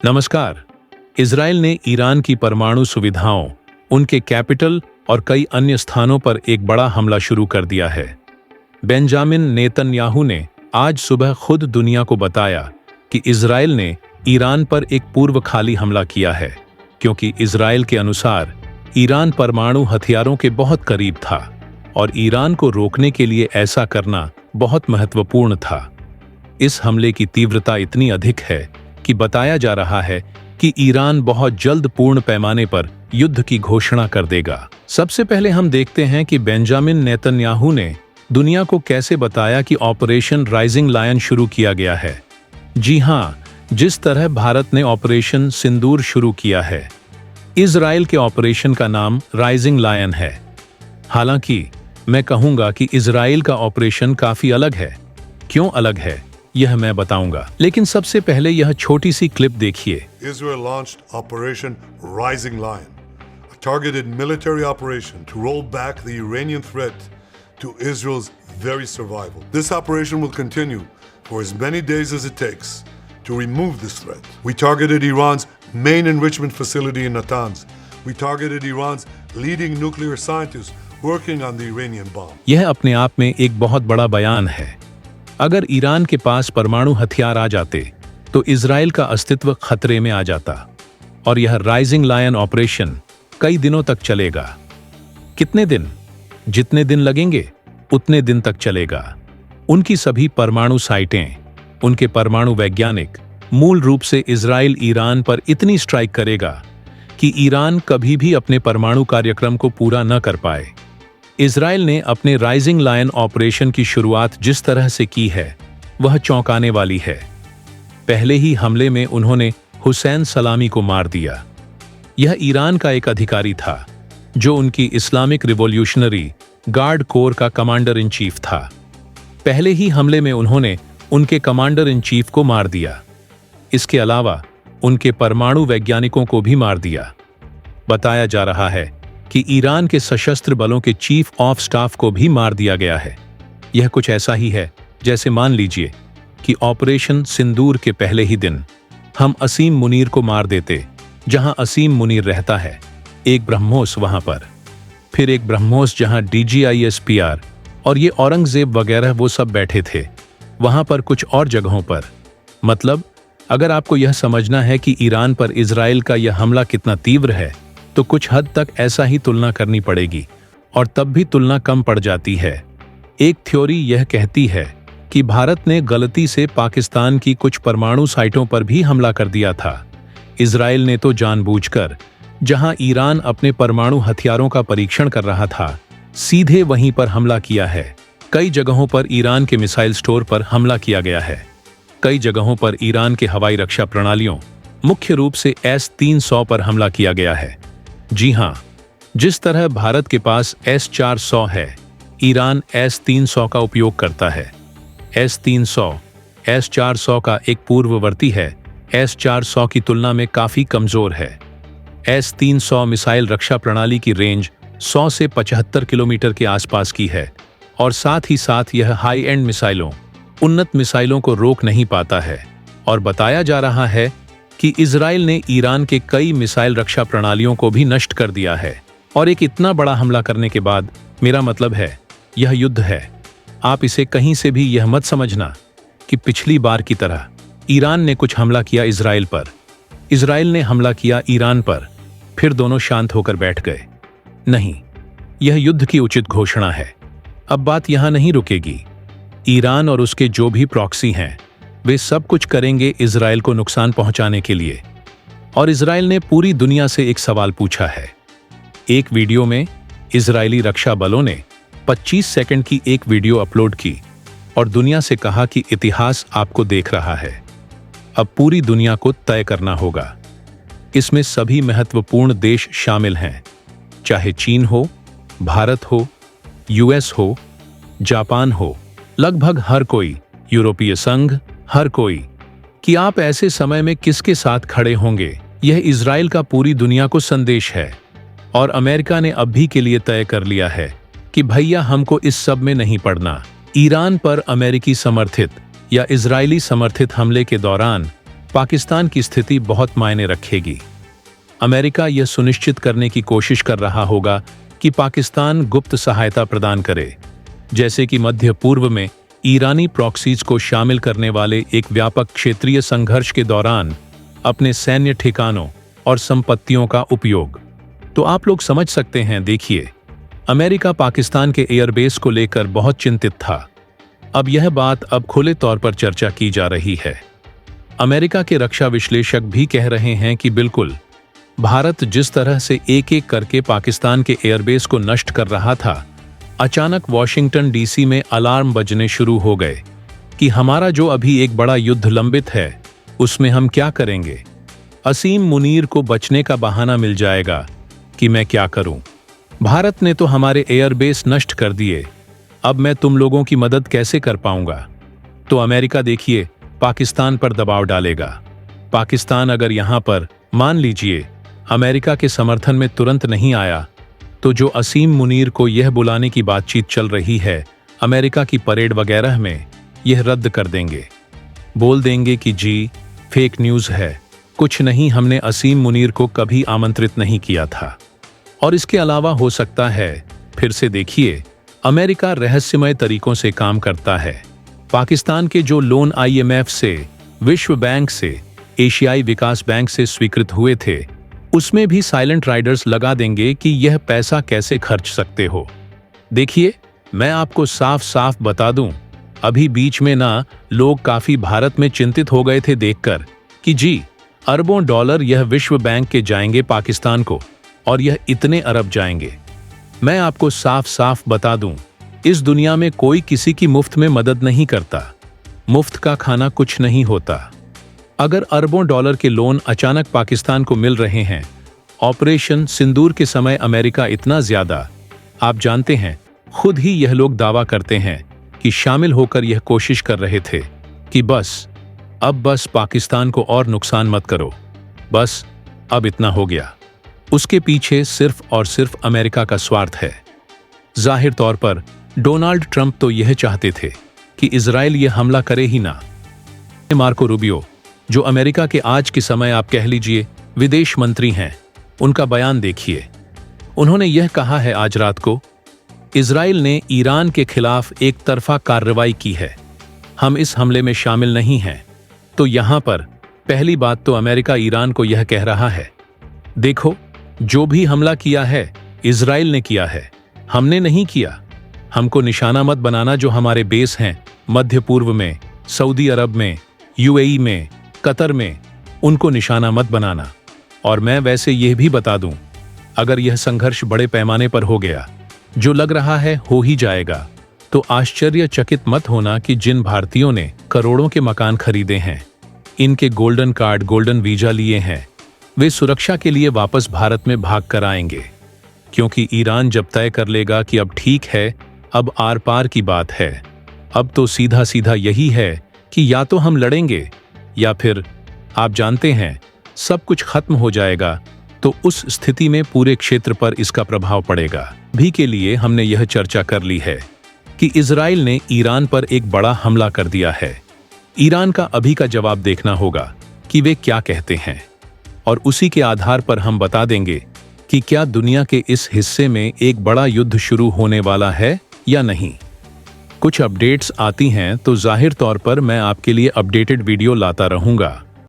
नमस्कार। इजराइल ने ईरान की परमाणु सुविधाओं, उनके कैपिटल और कई अन्य स्थानों पर एक बड़ा हमला शुरू कर दिया है। बेंजामिन नेतन्याहू ने आज सुबह खुद दुनिया को बताया कि इजराइल ने ईरान पर एक पूर्व खाली हमला किया है, क्योंकि इजराइल के अनुसार ईरान परमाणु हथियारों के बहुत करीब था और ईरान को रोकने के लिए ऐसा करना बहुत महत्वपूर्ण था। इस हमले की तीव्रता इतनी अधिक है कि बताया जा रहा है कि ईरान बहुत जल्द पूर्ण पैमाने पर युद्ध की घोषणा कर देगा। सबसे पहले हम देखते हैं कि बेंजामिन नेतन्याहू ने दुनिया को कैसे बताया कि ऑपरेशन राइजिंग लायन शुरू किया गया है। जी हाँ, जिस तरह भारत ने ऑपरेशन सिंदूर शुरू किया है, इजराइल के ऑपरेशन का नाम राइजिंग लायन है। हालांकि मैं कहूंगा कि इजराइल का ऑपरेशन काफी अलग है। क्यों अलग है, यह मैं बताऊंगा, लेकिन सबसे पहले यह छोटी सी क्लिप देखिए। Israel launched Operation Rising Lion, a targeted military operation to roll back the Iranian threat to Israel's very survival. This operation will continue for as many days as it takes to remove this threat. We targeted Iran's main enrichment facility in Natanz. We targeted Iran's leading nuclear scientists working on the Iranian bomb. यह अपने आप में एक बहुत बड़ा बयान है। अगर ईरान के पास परमाणु हथियार आ जाते तो इजराइल का अस्तित्व खतरे में आ जाता, और यह राइजिंग लायन ऑपरेशन कई दिनों तक चलेगा। कितने दिन? जितने दिन लगेंगे उतने दिन तक चलेगा। उनकी सभी परमाणु साइटें, उनके परमाणु वैज्ञानिक, मूल रूप से इजराइल ईरान पर इतनी स्ट्राइक करेगा कि ईरान कभी भी अपने परमाणु कार्यक्रम को पूरा न कर पाए। इजराइल ने अपने राइजिंग लायन ऑपरेशन की शुरुआत जिस तरह से की है, वह चौंकाने वाली है। पहले ही हमले में उन्होंने हुसैन सलामी को मार दिया। यह ईरान का एक अधिकारी था जो उनकी इस्लामिक रिवॉल्यूशनरी गार्ड कोर का कमांडर इन चीफ था। पहले ही हमले में उन्होंने उनके कमांडर इन चीफ को मार दिया। इसके अलावा उनके परमाणु वैज्ञानिकों को भी मार दिया। बताया जा रहा है कि ईरान के सशस्त्र बलों के चीफ ऑफ स्टाफ को भी मार दिया गया है। यह कुछ ऐसा ही है जैसे मान लीजिए कि ऑपरेशन सिंदूर के पहले ही दिन हम असीम मुनीर को मार देते। जहां असीम मुनीर रहता है, एक ब्रह्मोस वहां पर, फिर एक ब्रह्मोस जहां DGISPR और ये औरंगजेब वगैरह वो सब बैठे थे, वहां पर कुछ और जगहों पर। मतलब, अगर आपको यह समझना है कि ईरान पर इजराइल का यह हमला कितना तीव्र है, तो कुछ हद तक ऐसा ही तुलना करनी पड़ेगी, और तब भी तुलना कम पड़ जाती है। एक थ्योरी यह कहती है कि भारत ने गलती से पाकिस्तान की कुछ परमाणु साइटों पर भी हमला कर दिया था। इजराइल ने तो जानबूझकर, जहां ईरान अपने परमाणु हथियारों का परीक्षण कर रहा था, सीधे वहीं पर हमला किया है। कई जगहों पर ईरान के मिसाइल स्टोर पर हमला किया गया है। कई जगहों पर ईरान के हवाई रक्षा प्रणालियों, मुख्य रूप से S-300 पर हमला किया गया है। जी हां, जिस तरह भारत के पास S-400 है, ईरान S-300 का उपयोग करता है। S-300 S-400 का एक पूर्ववर्ती है। S-400 की तुलना में काफी कमजोर है। S-300 मिसाइल रक्षा प्रणाली की रेंज 100 से 75 किलोमीटर के आसपास की है, और साथ ही साथ यह हाई एंड मिसाइलों, उन्नत मिसाइलों को रोक नहीं पाता है। और बताया जा रहा है कि इजराइल ने ईरान के कई मिसाइल रक्षा प्रणालियों को भी नष्ट कर दिया है। और एक इतना बड़ा हमला करने के बाद, मेरा मतलब है, यह युद्ध है। आप इसे कहीं से भी यह मत समझना कि पिछली बार की तरह ईरान ने कुछ हमला किया इजराइल पर, इजराइल ने हमला किया ईरान पर, फिर दोनों शांत होकर बैठ गए। नहीं, यह युद्ध की उचित घोषणा है। अब बात यहां नहीं रुकेगी। ईरान और उसके जो भी प्रॉक्सी हैं, वे सब कुछ करेंगे इजराइल को नुकसान पहुंचाने के लिए। और इजराइल ने पूरी दुनिया से एक सवाल पूछा है। एक वीडियो में इजरायली रक्षा बलों ने 25 सेकंड की एक वीडियो अपलोड की और दुनिया से कहा कि इतिहास आपको देख रहा है। अब पूरी दुनिया को तय करना होगा। इसमें सभी महत्वपूर्ण देश शामिल हैं, चाहे चीन हो, भारत हो, US हो, जापान हो, लगभग हर कोई, यूरोपीय संघ, हर कोई, कि आप ऐसे समय में किसके साथ खड़े होंगे। यह इजराइल का पूरी दुनिया को संदेश है। और अमेरिका ने अब भी के लिए तय कर लिया है कि भैया हमको इस सब में नहीं पड़ना। ईरान पर अमेरिकी समर्थित या इजरायली समर्थित हमले के दौरान पाकिस्तान की स्थिति बहुत मायने रखेगी। अमेरिका यह सुनिश्चित करने की कोशिश कर रहा होगा कि पाकिस्तान गुप्त सहायता प्रदान करे, जैसे कि मध्य पूर्व में ईरानी प्रॉक्सीज को शामिल करने वाले एक व्यापक क्षेत्रीय संघर्ष के दौरान अपने सैन्य ठिकानों और संपत्तियों का उपयोग। तो आप लोग समझ सकते हैं, देखिए, अमेरिका पाकिस्तान के एयरबेस को लेकर बहुत चिंतित था। अब यह बात अब खुले तौर पर चर्चा की जा रही है। अमेरिका के रक्षा विश्लेषक भी कह रहे हैं कि बिल्कुल, भारत जिस तरह से एक एक करके पाकिस्तान के एयरबेस को नष्ट कर रहा था, अचानक वॉशिंगटन डीसी में अलार्म बजने शुरू हो गए कि हमारा जो अभी एक बड़ा युद्ध लंबित है, उसमें हम क्या करेंगे। असीम मुनीर को बचने का बहाना मिल जाएगा कि मैं क्या करूं। भारत ने तो हमारे एयरबेस नष्ट कर दिए, अब मैं तुम लोगों की मदद कैसे कर पाऊंगा। तो अमेरिका देखिए पाकिस्तान पर दबाव डालेगा। पाकिस्तान अगर यहां पर, मान लीजिए, अमेरिका के समर्थन में तुरंत नहीं आया, तो जो असीम मुनीर को यह बुलाने की बातचीत चल रही है अमेरिका की परेड वगैरह में, यह रद्द कर देंगे। बोल देंगे कि जी, फेक न्यूज़ है, कुछ नहीं, हमने असीम मुनीर को कभी आमंत्रित नहीं किया था। और इसके अलावा हो सकता है, फिर से देखिए, अमेरिका रहस्यमय तरीकों से काम करता है। पाकिस्तान के जो लोन IMF से, विश्व बैंक से, एशियाई विकास बैंक से स्वीकृत हुए थे, उसमें भी साइलेंट राइडर्स लगा देंगे कि यह पैसा कैसे खर्च सकते हो। देखिए, मैं आपको साफ साफ बता दूं, अभी बीच में ना लोग काफी भारत में चिंतित हो गए थे देखकर कि जी, अरबों डॉलर यह विश्व बैंक के जाएंगे पाकिस्तान को, और यह इतने अरब जाएंगे। मैं आपको साफ साफ बता दूं, इस दुनिया में कोई किसी की मुफ्त में मदद नहीं करता। मुफ्त का खाना कुछ नहीं होता। अगर अरबों डॉलर के लोन अचानक पाकिस्तान को मिल रहे हैं, ऑपरेशन सिंदूर के समय अमेरिका इतना ज्यादा, आप जानते हैं, खुद ही यह लोग दावा करते हैं कि शामिल होकर यह कोशिश कर रहे थे कि बस पाकिस्तान को और नुकसान मत करो, बस अब इतना हो गया। उसके पीछे सिर्फ और सिर्फ अमेरिका का स्वार्थ है। जाहिर तौर पर डोनाल्ड ट्रंप तो यह चाहते थे कि इजराइल यह हमला करे ही ना। मार्को रूबियो, जो अमेरिका के आज के समय आप कह लीजिए विदेश मंत्री हैं, उनका बयान देखिए। उन्होंने यह कहा है आज रात को, इजराइल ने ईरान के खिलाफ एक तरफा कार्रवाई की है, हम इस हमले में शामिल नहीं हैं। तो यहां पर पहली बात तो अमेरिका ईरान को यह कह रहा है, देखो, जो भी हमला किया है इजराइल ने किया है, हमने नहीं किया। हमको निशाना मत बनाना जो हमारे बेस हैं मध्य पूर्व में, सऊदी अरब में, UAE में, कतर में, उनको निशाना मत बनाना। और मैं वैसे यह भी बता दूं, अगर यह संघर्ष बड़े पैमाने पर हो गया, जो लग रहा है हो ही जाएगा, तो आश्चर्यचकित मत होना कि जिन भारतीयों ने करोड़ों के मकान खरीदे हैं, इनके गोल्डन कार्ड, गोल्डन वीजा लिए हैं, वे सुरक्षा के लिए वापस भारत में भाग कर आएंगे। क्योंकि ईरान जब तय कर लेगा कि अब ठीक है, अब आर पार की बात है, अब तो सीधा सीधा यही है कि या तो हम लड़ेंगे या फिर आप जानते हैं सब कुछ खत्म हो जाएगा। तो उस स्थिति में पूरे क्षेत्र पर इसका प्रभाव पड़ेगा। भी के लिए हमने यह चर्चा कर ली है कि इजराइल ने ईरान पर एक बड़ा हमला कर दिया है। ईरान का अभी का जवाब देखना होगा कि वे क्या कहते हैं, और उसी के आधार पर हम बता देंगे कि क्या दुनिया के इस हिस्से में एक बड़ा युद्ध शुरू होने वाला है या नहीं। कुछ अपडेट्स आती हैं तो जाहिर तौर पर मैं आपके लिए अपडेटेड वीडियो लाता रहूंगा।